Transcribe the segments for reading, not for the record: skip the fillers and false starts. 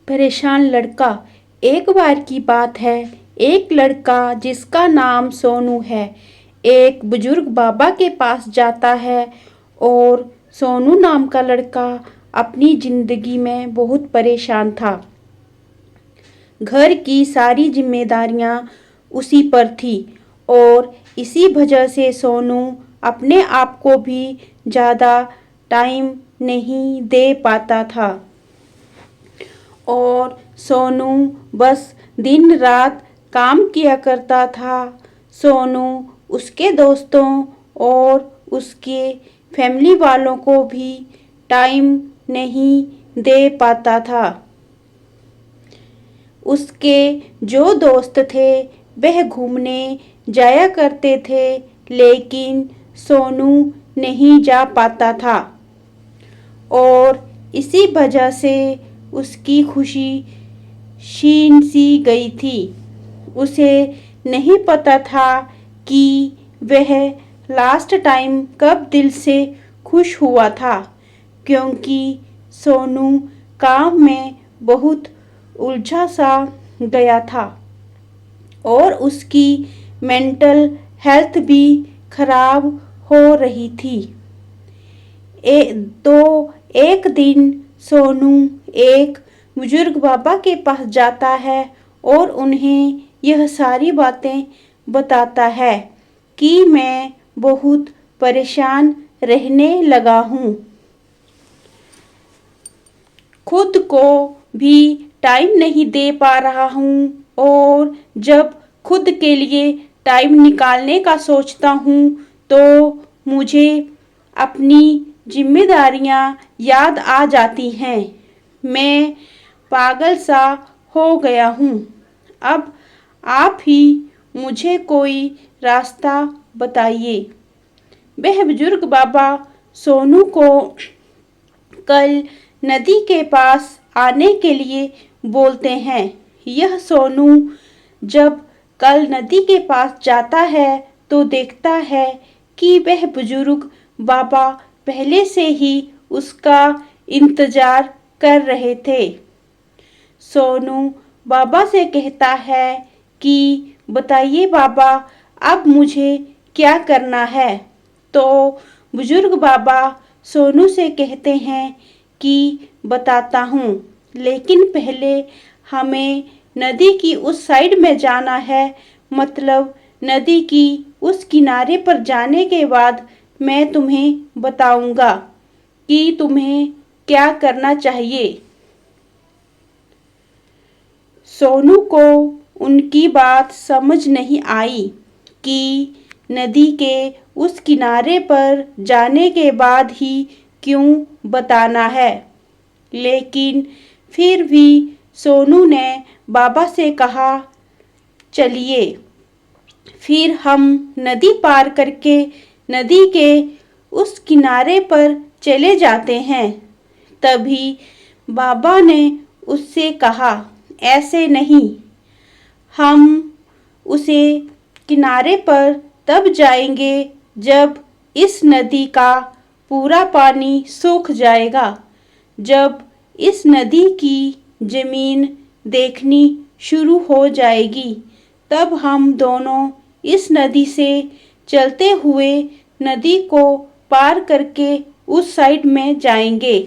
परेशान लड़का। एक बार की बात है, एक लड़का जिसका नाम सोनू है एक बुजुर्ग बाबा के पास जाता है। और सोनू नाम का लड़का अपनी जिंदगी में बहुत परेशान था। घर की सारी जिम्मेदारियां उसी पर थी और इसी वजह से सोनू अपने आप को भी ज़्यादा टाइम नहीं दे पाता था। और सोनू बस दिन रात काम किया करता था। सोनू उसके दोस्तों और उसके फैमिली वालों को भी टाइम नहीं दे पाता था। उसके जो दोस्त थे वह घूमने जाया करते थे, लेकिन सोनू नहीं जा पाता था और इसी वजह से उसकी खुशी छीन सी गई थी। उसे नहीं पता था कि वह लास्ट टाइम कब दिल से खुश हुआ था, क्योंकि सोनू काम में बहुत उलझा सा गया था और उसकी मेंटल हेल्थ भी खराब हो रही थी। तो एक दिन सोनू एक बुजुर्ग बाबा के पास जाता है और उन्हें यह सारी बातें बताता है कि मैं बहुत परेशान रहने लगा हूँ। खुद को भी टाइम नहीं दे पा रहा हूँ और जब खुद के लिए टाइम निकालने का सोचता हूँ तो मुझे अपनी जिम्मेदारियाँ याद आ जाती हैं। मैं पागल सा हो गया हूँ। अब आप ही मुझे कोई रास्ता बताइए। वह बुजुर्ग बाबा सोनू को कल नदी के पास आने के लिए बोलते हैं। यह सोनू जब कल नदी के पास जाता है तो देखता है कि वह बुजुर्ग बाबा पहले से ही उसका इंतजार कर रहे थे। सोनू बाबा से कहता है कि बताइए बाबा, अब मुझे क्या करना है। तो बुजुर्ग बाबा सोनू से कहते हैं कि बताता हूँ, लेकिन पहले हमें नदी की उस साइड में जाना है। मतलब नदी की उस किनारे पर जाने के बाद मैं तुम्हें बताऊंगा कि तुम्हें क्या करना चाहिए। सोनू को उनकी बात समझ नहीं आई कि नदी के उस किनारे पर जाने के बाद ही क्यों बताना है, लेकिन फिर भी सोनू ने बाबा से कहा, चलिए फिर हम नदी पार करके नदी के उस किनारे पर चले जाते हैं। तभी बाबा ने उससे कहा, ऐसे नहीं, हम उसे किनारे पर तब जाएंगे जब इस नदी का पूरा पानी सूख जाएगा। जब इस नदी की जमीन देखनी शुरू हो जाएगी तब हम दोनों इस नदी से चलते हुए नदी को पार करके उस साइड में जाएंगे।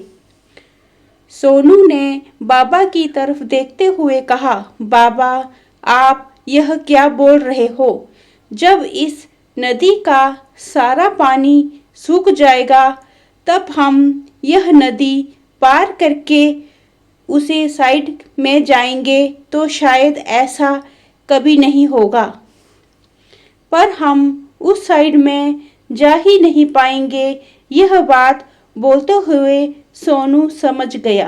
सोनू ने बाबा की तरफ देखते हुए कहा, बाबा आप यह क्या बोल रहे हो? जब इस नदी का सारा पानी सूख जाएगा तब हम यह नदी पार करके उसे साइड में जाएंगे, तो शायद ऐसा कभी नहीं होगा। पर हम उस साइड में जा ही नहीं पाएंगे। यह बात बोलते हुए सोनू समझ गया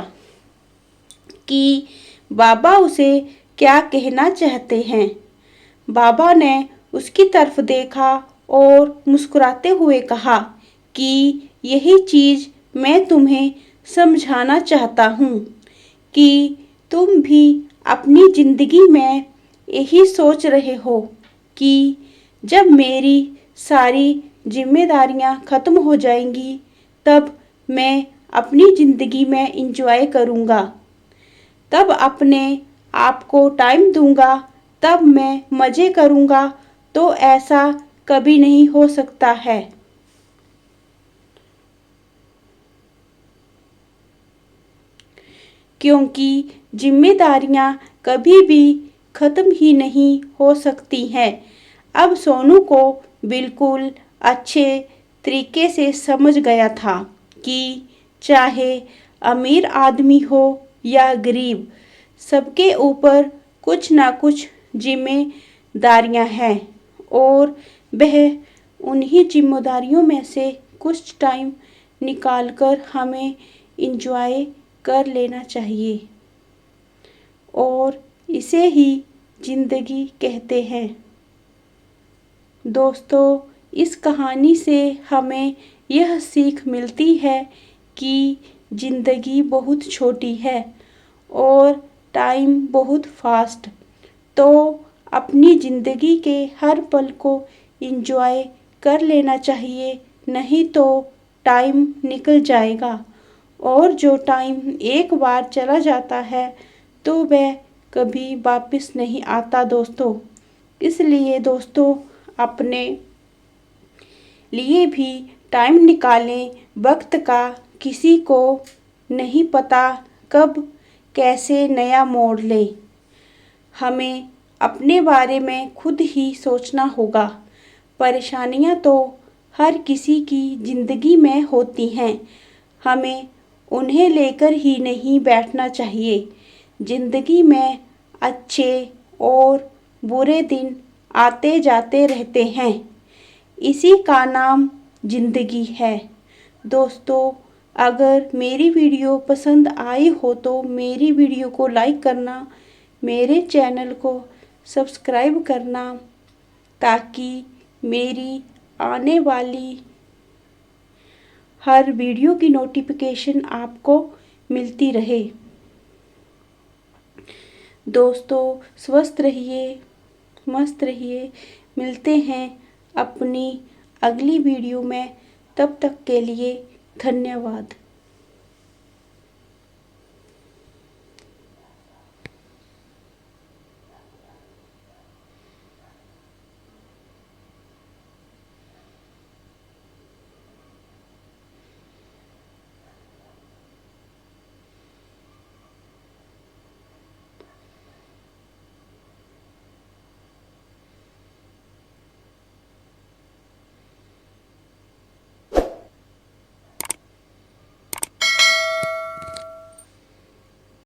कि बाबा उसे क्या कहना चाहते हैं। बाबा ने उसकी तरफ देखा और मुस्कुराते हुए कहा कि यही चीज़ मैं तुम्हें समझाना चाहता हूँ कि तुम भी अपनी ज़िंदगी में यही सोच रहे हो कि जब मेरी सारी जिम्मेदारियाँ ख़त्म हो जाएंगी तब मैं अपनी ज़िंदगी में इंजॉय करूँगा। तब अपने आप को टाइम दूंगा, तब मैं मज़े करूंगा, तो ऐसा कभी नहीं हो सकता है। क्योंकि जिम्मेदारियां कभी भी ख़त्म ही नहीं हो सकती हैं। अब सोनू को बिल्कुल अच्छे तरीके से समझ गया था कि चाहे अमीर आदमी हो या गरीब, सबके ऊपर कुछ ना कुछ जिम्मेदारियां हैं और वह उन्हीं जिम्मेदारियों में से कुछ टाइम निकालकर हमें एंजॉय कर लेना चाहिए और इसे ही जिंदगी कहते हैं। दोस्तों, इस कहानी से हमें यह सीख मिलती है कि ज़िंदगी बहुत छोटी है और टाइम बहुत फास्ट, तो अपनी ज़िंदगी के हर पल को एंजॉय कर लेना चाहिए, नहीं तो टाइम निकल जाएगा और जो टाइम एक बार चला जाता है तो वह कभी वापस नहीं आता दोस्तों। इसलिए दोस्तों, अपने लिए भी टाइम निकालें। वक्त का किसी को नहीं पता कब कैसे नया मोड़ ले। हमें अपने बारे में खुद ही सोचना होगा। परेशानियां तो हर किसी की ज़िंदगी में होती हैं, हमें उन्हें लेकर ही नहीं बैठना चाहिए। ज़िंदगी में अच्छे और बुरे दिन आते जाते रहते हैं, इसी का नाम ज़िंदगी है। दोस्तों, अगर मेरी वीडियो पसंद आई हो तो मेरी वीडियो को लाइक करना, मेरे चैनल को सब्सक्राइब करना, ताकि मेरी आने वाली हर वीडियो की नोटिफिकेशन आपको मिलती रहे। दोस्तों, स्वस्थ रहिए, मस्त रहिए। मिलते हैं अपनी अगली वीडियो में। तब तक के लिए धन्यवाद।